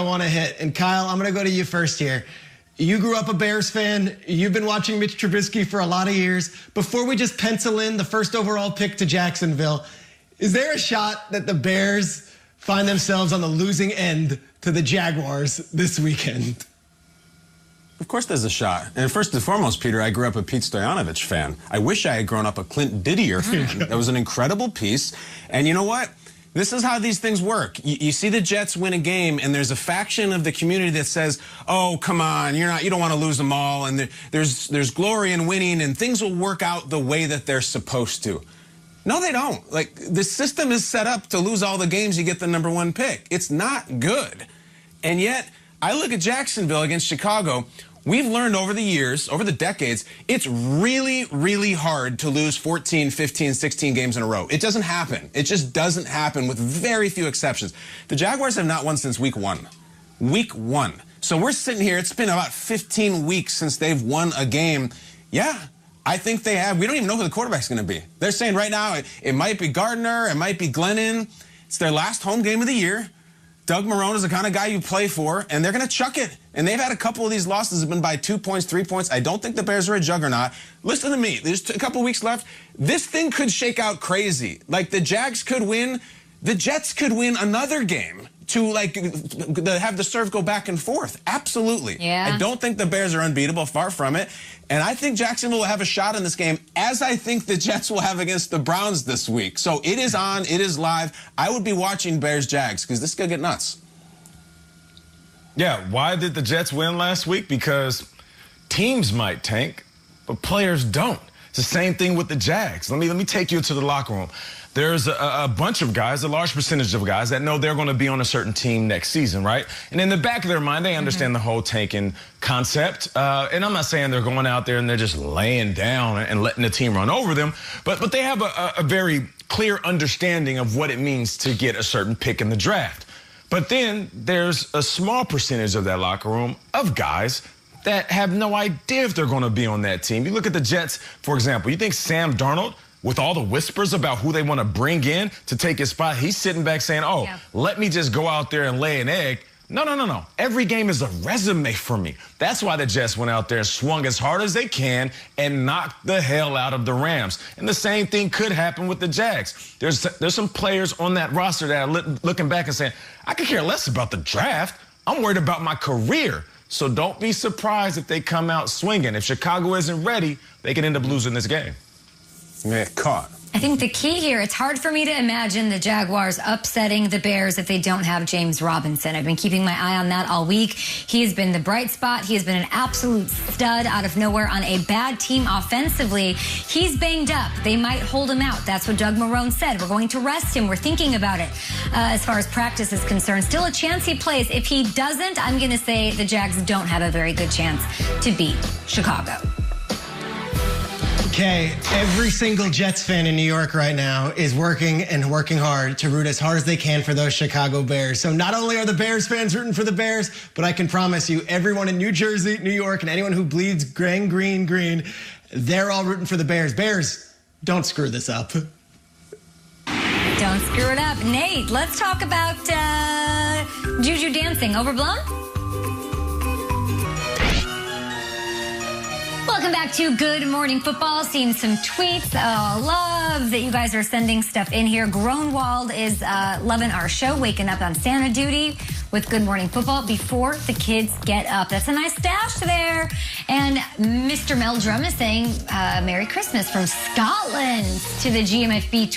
I want to hit. And Kyle, I'm going to go to you first here. You grew up a Bears fan. You've been watching Mitch Trubisky for a lot of years. Before we just pencil in the first overall pick to Jacksonville, is there a shot that the Bears find themselves on the losing end to the Jaguars this weekend? Of course there's a shot. And first and foremost, Peter, I grew up a Pete Stoyanovich fan. I wish I had grown up a Clint Didier fan. That was an incredible piece. And you know what? This is how these things work. You see the Jets win a game, and there's a faction of the community that says, "Oh, come on, you don't want to lose them all, and there's glory in winning, and things will work out the way that they're supposed to." No, they don't. Like, the system is set up to lose all the games you get the #1 pick. It's not good. And yet, I look at Jacksonville against Chicago. We've learned over the years, over the decades, it's really, really hard to lose 14, 15, 16 games in a row. It doesn't happen. It just doesn't happen, with very few exceptions. The Jaguars have not won since week 1. Week 1. So we're sitting here, it's been about 15 weeks since they've won a game. Yeah, I think they have. We don't even know who the quarterback's going to be. They're saying right now it might be Gardner, it might be Glennon. It's their last home game of the year. Doug Marrone is the kind of guy you play for, and they're going to chuck it. And they've had a couple of these losses have been by 2 points, 3 points. I don't think the Bears are a juggernaut. Listen to me. There's a couple weeks left. This thing could shake out crazy. Like, the Jags could win. The Jets could win another game to, like, have the serve go back and forth. Absolutely. Yeah. I don't think the Bears are unbeatable. Far from it. And I think Jacksonville will have a shot in this game, as I think the Jets will have against the Browns this week. So it is on. It is live. I would be watching Bears-Jags, because this is going to get nuts. Yeah, why did the Jets win last week? Because teams might tank, but players don't. It's the same thing with the Jags. Let me take you to the locker room. There's a bunch of guys, a large percentage of guys that know they're going to be on a certain team next season, right? And in the back of their mind, they understand the whole tanking concept. And I'm not saying they're going out there and they're just laying down and letting the team run over them, but they have a very clear understanding of what it means to get a certain pick in the draft. But then there's a small percentage of that locker room of guys that have no idea if they're going to be on that team. You look at the Jets, for example. You think Sam Darnold, with all the whispers about who they want to bring in to take his spot, he's sitting back saying, "Oh, let me just go out there and lay an egg." No. Every game is a resume for me. That's why the Jets went out there and swung as hard as they can and knocked the hell out of the Rams. And the same thing could happen with the Jags. There's some players on that roster that are looking back and saying, "I could care less about the draft. I'm worried about my career." So don't be surprised if they come out swinging. If Chicago isn't ready, they can end up losing this game. Yeah, caught. I think the key here, it's hard for me to imagine the Jaguars upsetting the Bears if they don't have James Robinson. I've been keeping my eye on that all week. He has been the bright spot. He has been an absolute stud out of nowhere on a bad team offensively. He's banged up. They might hold him out. That's what Doug Marrone said. We're going to rest him. We're thinking about it as far as practice is concerned. Still a chance he plays. If he doesn't, I'm going to say the Jags don't have a very good chance to beat Chicago. Okay, every single Jets fan in New York right now is working hard to root as hard as they can for those Chicago Bears. So not only are the Bears fans rooting for the Bears, but I can promise you everyone in New Jersey, New York, and anyone who bleeds green, they're all rooting for the Bears. Bears, don't screw this up. Don't screw it up. Nate, let's talk about Juju dancing. Overblown? Welcome back to Good Morning Football. Seeing some tweets. Oh, love that you guys are sending stuff in here. Groenwald is loving our show, waking up on Santa duty with Good Morning Football before the kids get up. That's a nice stash there. And Mr. Meldrum is saying Merry Christmas from Scotland to the GMFB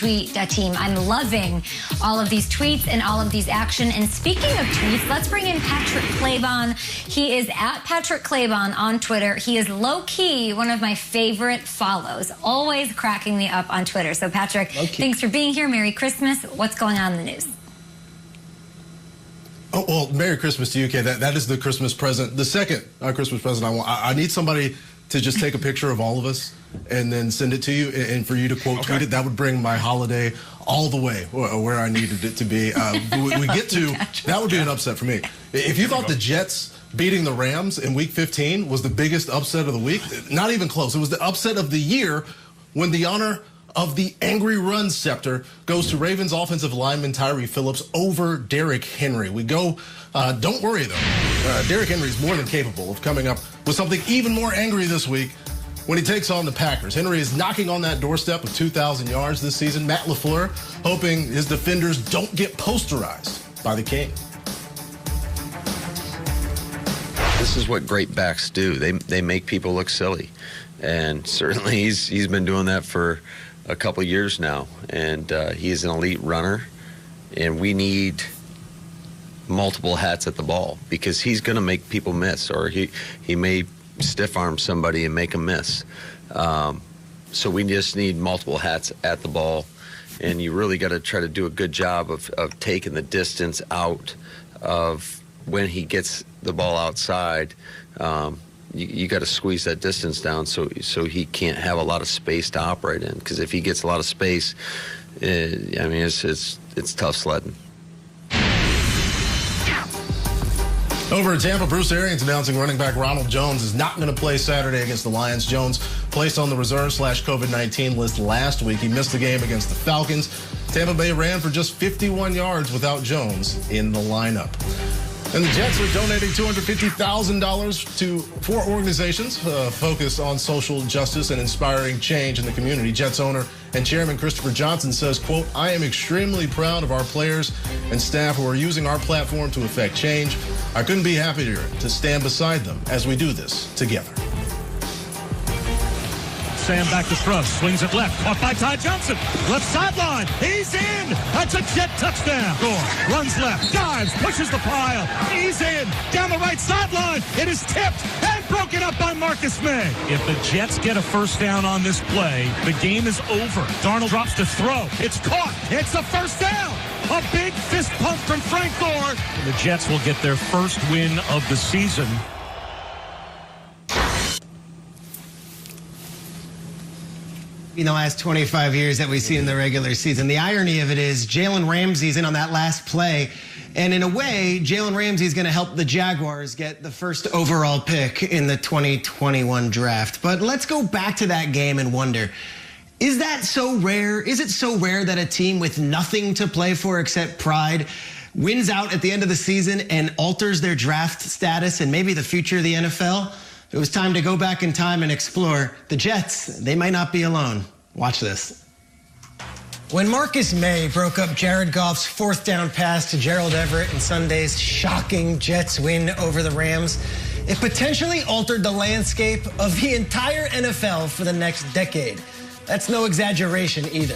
team. I'm loving all of these tweets and all of these action. And speaking of tweets, let's bring in Patrick Claybon. He is at Patrick Claybon on Twitter. He is low-key one of my favorite follows, always cracking me up on Twitter. So, Patrick, thanks for being here. Merry Christmas. What's going on in the news? Oh, well, Merry Christmas to you, Kay. That is the Christmas present. The second Christmas present I want. I need somebody to just take a picture of all of us and then send it to you, and for you to quote tweet it. That would bring my holiday all the way where I needed it to be. We get to, that would be an upset for me. If you thought the Jets beating the Rams in Week 15 was the biggest upset of the week, not even close. It was the upset of the year when the honor of the angry run scepter goes to Ravens offensive lineman Tyree Phillips over Derrick Henry. We go Don't worry, though. Derrick Henry is more than capable of coming up with something even more angry this week when he takes on the Packers. Henry is knocking on that doorstep of 2,000 yards this season. Matt LaFleur hoping his defenders don't get posterized by the King. This is what great backs do. They make people look silly. And certainly he's been doing that for a couple of years now. And he's an elite runner. And we need multiple hats at the ball because he's going to make people miss, or he may stiff arm somebody and make them miss. So we just need multiple hats at the ball. And you really got to try to do a good job of taking the distance out of when he gets the ball outside. You got to squeeze that distance down so he can't have a lot of space to operate in. Because if he gets a lot of space, it's tough sledding. Over at Tampa, Bruce Arians announcing running back Ronald Jones is not going to play Saturday against the Lions. Jones placed on the reserve/COVID-19 list last week. He missed the game against the Falcons. Tampa Bay ran for just 51 yards without Jones in the lineup. And the Jets are donating $250,000 to 4 organizations focused on social justice and inspiring change in the community. Jets owner and chairman Christopher Johnson says, quote, "I am extremely proud of our players and staff who are using our platform to affect change. I couldn't be happier to stand beside them as we do this together." Sam back to throw, swings it left, caught by Ty Johnson, left sideline, he's in, that's a Jet touchdown. Gore runs left, dives, pushes the pile, he's in, down the right sideline, it is tipped and broken up by Marcus May. If the Jets get a first down on this play, the game is over. Darnold drops to throw, it's caught, it's a first down. A big fist pump from Frank Gore. The Jets will get their first win of the season. In the last 25 years that we've seen in the regular season. The irony of it is Jalen Ramsey's in on that last play. And in a way, Jalen Ramsey's going to help the Jaguars get the first overall pick in the 2021 draft. But let's go back to that game and wonder, is that so rare? Is it so rare that a team with nothing to play for except pride wins out at the end of the season and alters their draft status and maybe the future of the NFL? It was time to go back in time and explore. The Jets, they might not be alone. Watch this. When Marcus May broke up Jared Goff's 4th down pass to Gerald Everett in Sunday's shocking Jets win over the Rams, it potentially altered the landscape of the entire NFL for the next decade. That's no exaggeration either.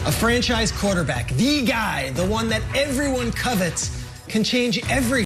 A franchise quarterback, the guy, the one that everyone covets, can change everything.